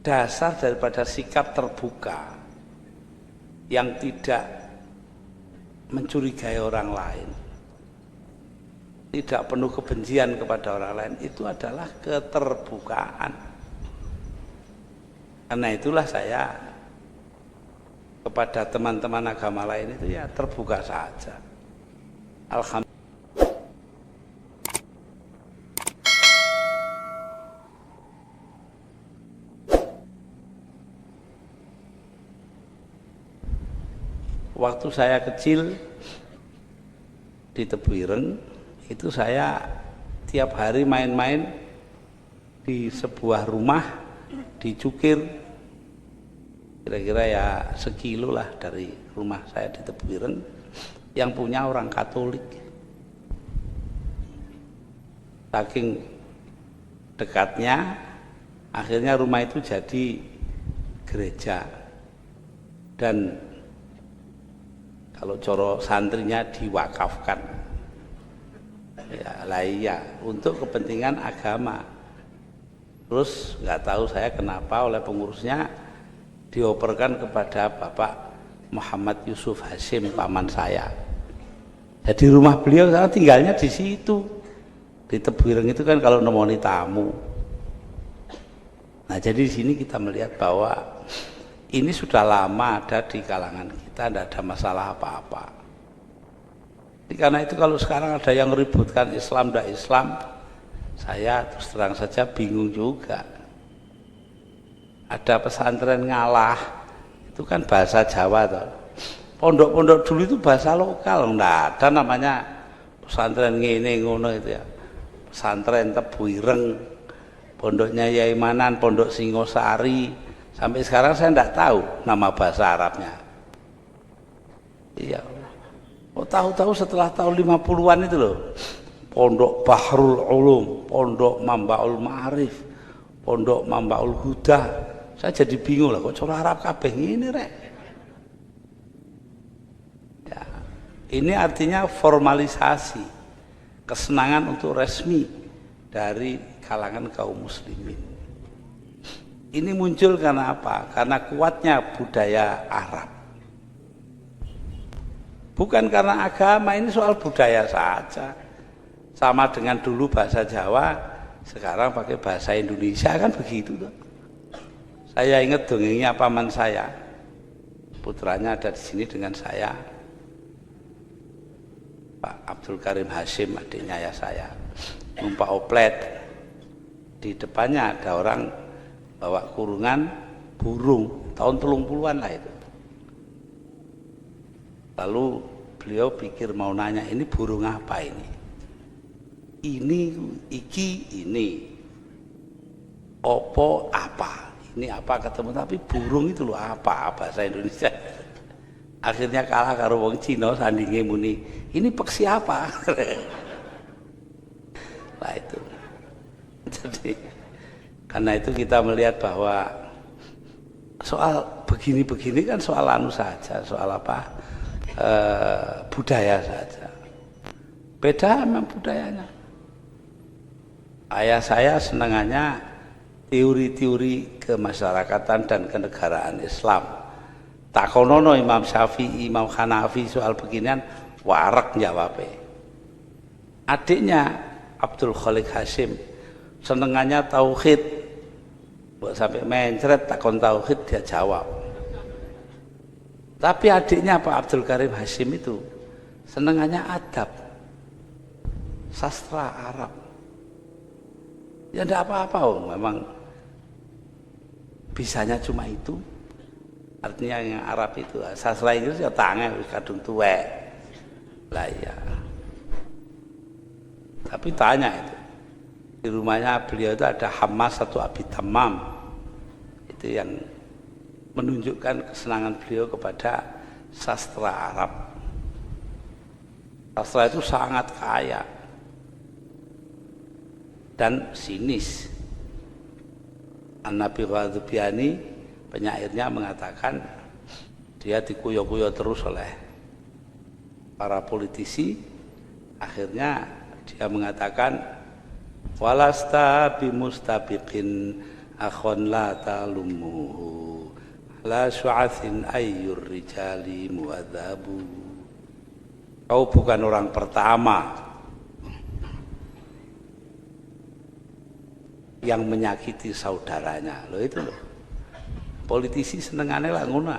dasar daripada sikap terbuka yang tidak mencurigai orang lain, tidak penuh kebencian kepada orang lain, itu adalah keterbukaan. Karena itulah saya kepada teman-teman agama lain itu ya terbuka saja. Alhamdulillah. Waktu saya kecil di Tebuireng itu saya tiap hari main-main di sebuah rumah di Cukir, kira-kira ya sekilo lah dari rumah saya di Tebuireng, yang punya orang Katolik. Saking dekatnya, akhirnya rumah itu jadi gereja. Dan kalau coro santrinya diwakafkan, ya lah iya, untuk kepentingan agama. Terus nggak tahu saya kenapa oleh pengurusnya dioperkan kepada Bapak Muhammad Yusuf Hasim, paman saya. Jadi rumah beliau saya tinggalnya di situ, di Tebuireng itu kan kalau nemoni tamu. Nah jadi di sini kita melihat bahwa ini sudah lama ada di kalangan kita, tidak ada masalah apa-apa. Karena itu kalau sekarang ada yang ributkan Islam dan Islam, saya terus terang saja bingung juga. Ada pesantren ngalah, itu kan bahasa Jawa toh. Pondok-pondok dulu itu bahasa lokal, enggak ada namanya pesantren ngene ngono itu ya. Pesantren Tebuireng, pondoknya Yai Manan, pondok Singosari. Sampai sekarang saya tidak tahu nama bahasa Arabnya. Iya. Oh, tahu-tahu setelah tahun 50-an itu loh. Pondok Bahrul Ulum, Pondok Mambaul Ma'arif, Pondok Mambaul Huda. Saya jadi bingung lah, kok cara Arab kabeh ini rek. Ya, ini artinya formalisasi, kesenangan untuk resmi dari kalangan kaum muslimin. Ini muncul karena apa? Karena kuatnya budaya Arab. Bukan karena agama, ini soal budaya saja. Sama dengan dulu bahasa Jawa, sekarang pakai bahasa Indonesia, kan begitu tuh. Saya ingat dongengnya paman saya. Putranya ada di sini dengan saya. Pak Abdul Karim Hasim, adiknya ya saya. Numpak oplet. Di depannya ada orang bawa kurungan burung, tahun 30-an lah itu. Lalu beliau pikir mau nanya, ini burung apa ini? Ini opo apa? Ini apa ketemu, tapi burung itu loh apa bahasa Indonesia. Akhirnya kalah karo wong Cina sandinge muni, ini peksi apa? Lah itu. Jadi karena itu kita melihat bahwa soal begini-begini kan soal anu saja, soal apa? Budaya saja. Beda memang budayanya. Ayah saya senangannya teori-teori kemasyarakatan dan kenegaraan Islam. Takonono Imam Syafi'i, Imam Hanafi soal beginian warak jawabnya. Adiknya Abdul Khalik Hasim senengannya tauhid, buat sampai mencret takon tauhid dia jawab. Tapi adiknya Pak Abdul Karim Hasim itu senengannya adab, sastra Arab. Ya enggak apa-apa, memang bisanya cuma itu. Artinya yang Arab itu, sastra Inggris ya tangan kadung tuwek. Lah iya. Tapi tanya itu. Di rumahnya beliau itu ada Hamas satu Abi Tamam, itu yang menunjukkan kesenangan beliau kepada sastra Arab. Sastra itu sangat kaya dan sinis. An-Nabi Ghadzubiani, penyairnya, mengatakan dia dikuyo-kuyo terus oleh para politisi. Akhirnya dia mengatakan walasta bimustabiqin akhon la talumuhu ala syu'athin ayyur rijali muadzabu. Kau bukan orang pertama yang menyakiti saudaranya. Loh itu loh. Politisi senengane lah ngono.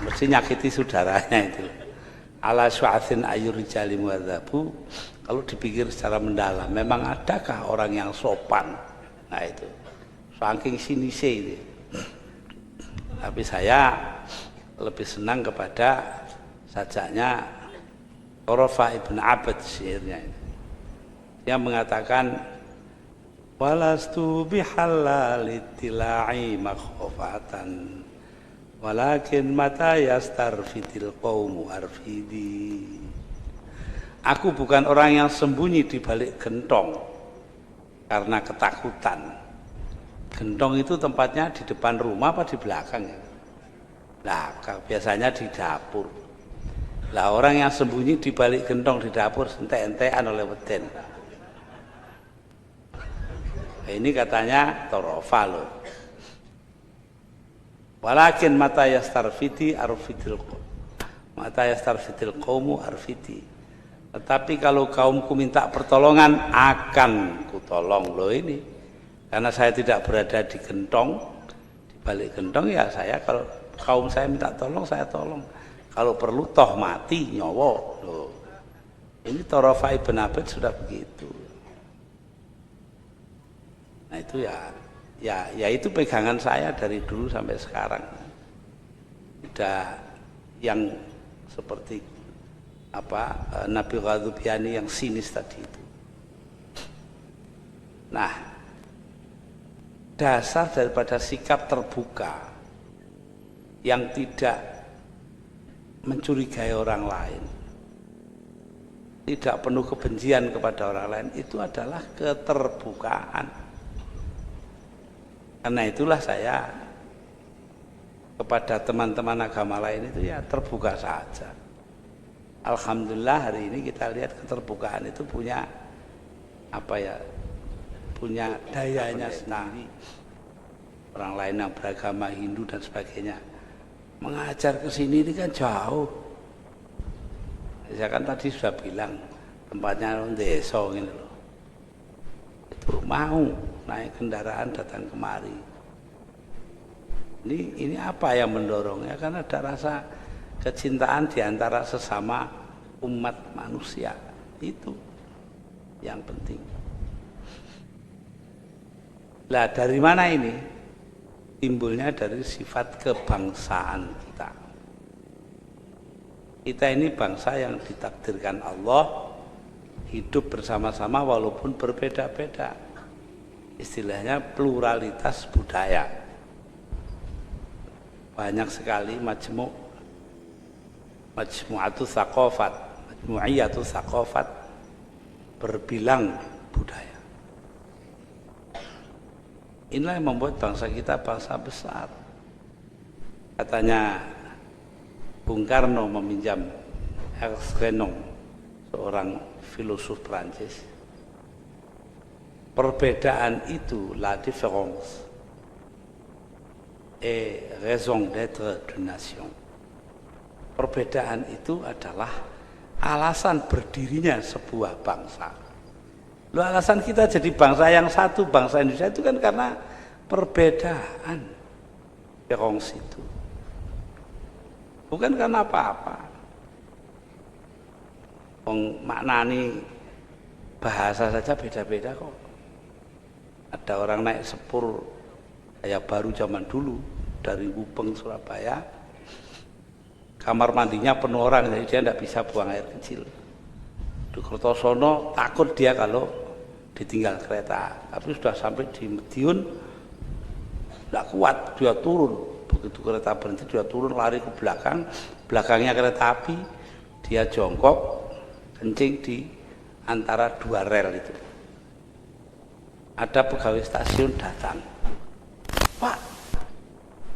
Mesti nyakiti saudaranya itu. Ala syu'athin ayyur rijali muadzabu. Kalau dipikir secara mendalam, memang adakah orang yang sopan? Nah itu, saking sinise itu. Tapi saya lebih senang kepada sajaknya Qurafa ibn Abad syairnya itu. Dia mengatakan, walastu bihallalitila'i makhofatan, walakin mata yastarfitil qawmu arfidi. Aku bukan orang yang sembunyi di balik gentong karena ketakutan. Gentong itu tempatnya di depan rumah apa di belakang ya? Belakang, biasanya di dapur. Lah orang yang sembunyi di balik gentong di dapur entek-entekan oleh weden. Nah, ini katanya Torofa loh. Walakin mata yastarfiti arfidil qaumu arfiti. Tetapi kalau kaumku minta pertolongan, akan kutolong. Loh ini, karena saya tidak berada di gentong, di balik gentong ya saya, kalau kaum saya minta tolong, saya tolong. Kalau perlu toh mati, nyawa. Loh, ini Torofa ibn Abad sudah begitu. Nah itu ya itu pegangan saya dari dulu sampai sekarang. Tidak yang seperti Nabi Ghadzubiani yang sinis tadi itu. Nah, dasar daripada sikap terbuka yang tidak mencurigai orang lain, tidak penuh kebencian kepada orang lain, itu adalah keterbukaan. Karena itulah saya kepada teman-teman agama lain itu ya terbuka saja. Alhamdulillah hari ini kita lihat keterbukaan itu punya punya dayanya sendiri. Orang lain yang beragama Hindu dan sebagainya mengajar ke sini ini kan jauh. Saya kan tadi sudah bilang tempatnya desa gitu loh. Itu mau naik kendaraan datang kemari. Ini apa yang mendorongnya? Karena ada rasa kecintaan di antara sesama umat manusia. Itu yang penting. Lah dari mana ini? Timbulnya dari sifat kebangsaan kita. Kita ini bangsa yang ditakdirkan Allah hidup bersama-sama walaupun berbeda-beda. Istilahnya pluralitas budaya. Banyak sekali majmu'atus tsaqafat, majmu'iyatus tsaqafat, berbilang budaya. Inilah yang membuat bangsa kita bangsa besar. Katanya Bung Karno meminjam Ernst Renan, seorang filosof Prancis. Perbedaan itu, la différence est raison d'être d'une nation. Perbedaan itu adalah alasan berdirinya sebuah bangsa. Lu alasan kita jadi bangsa yang satu, bangsa Indonesia itu kan karena perbedaan différence itu. Bukan karena apa-apa. Maknani bahasa saja beda-beda kok. Ada orang naik sepur kayak baru zaman dulu dari Gupeng Surabaya, kamar mandinya penuh orang, jadi dia tidak bisa buang air kecil. Di Kertosono takut dia kalau ditinggal kereta, tapi sudah sampai di Madiun tidak kuat, dia turun. Begitu kereta berhenti dia turun, lari ke belakang, belakangnya kereta api, dia jongkok kencing di antara dua rel itu. Ada pegawai stasiun datang, Pak,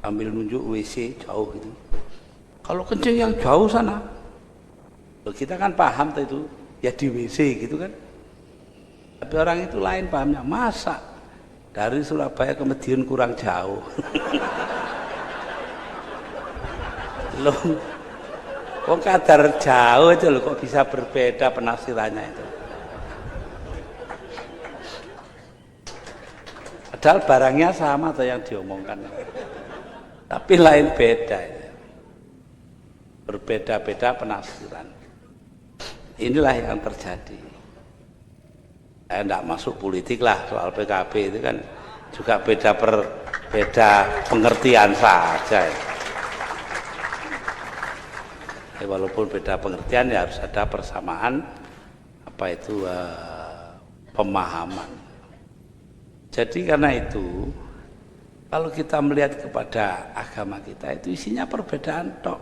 ambil nunjuk WC jauh gitu. Kalau kencing yang jauh sana, loh kita kan paham itu ya di WC gitu kan. Tapi orang itu lain pahamnya, masa dari Surabaya ke Madiun kurang jauh. Loh, kok kadar jauh aja loh, kok bisa berbeda penafsirannya itu. Padahal barangnya sama atau yang diomongkan, tapi lain beda itu. Berbeda-beda penafsiran. Inilah yang terjadi. Tidak masuk politik lah, soal PKB itu kan juga beda pengertian saja. Walaupun beda pengertian ya harus ada persamaan pemahaman. Jadi karena itu kalau kita melihat kepada agama kita itu isinya perbedaan tok.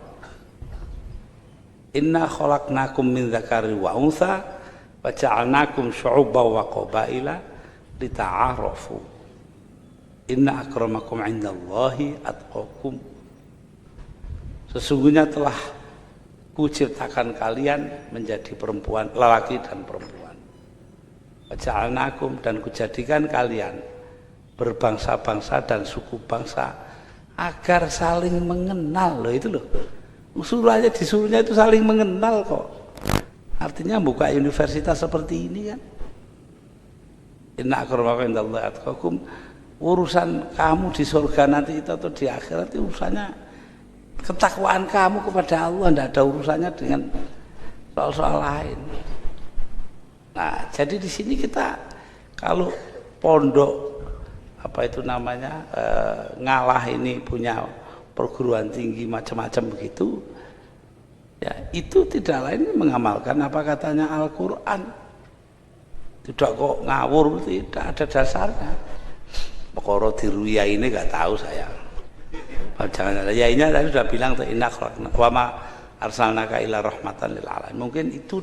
Inna khalaqnakum min dzakari wa untha wa ja'alnakum syu'uban wa qabaila lita'arafu. Inna akramakum 'indallahi atqakum. Sesungguhnya telah kuciptakan kalian menjadi perempuan, lelaki dan perempuan. Wa ja'alnakum, dan kujadikan kalian berbangsa-bangsa dan suku bangsa agar saling mengenal. Loh itu loh. Usulannya disuruhnya itu saling mengenal kok. Artinya buka universitas seperti ini kan. Inna akramakum indallahi atqakum. Urusan kamu di surga nanti itu atau di akhirat itu urusannya ketakwaan kamu kepada Allah, tidak ada urusannya dengan soal-soal lain. Nah, jadi di sini kita kalau pondok ngalah ini punya perguruan tinggi macam-macam begitu, ya itu tidak lain mengamalkan apa katanya Al-Quran. Tidak kok ngawur, tidak ada dasarnya. Perkara diruya ini nggak tahu saya. Jangan ada. Ya ini saya sudah bilang inna khalaqna wa ma arsalnaka illa rahmatan lil alamin. Mungkin itu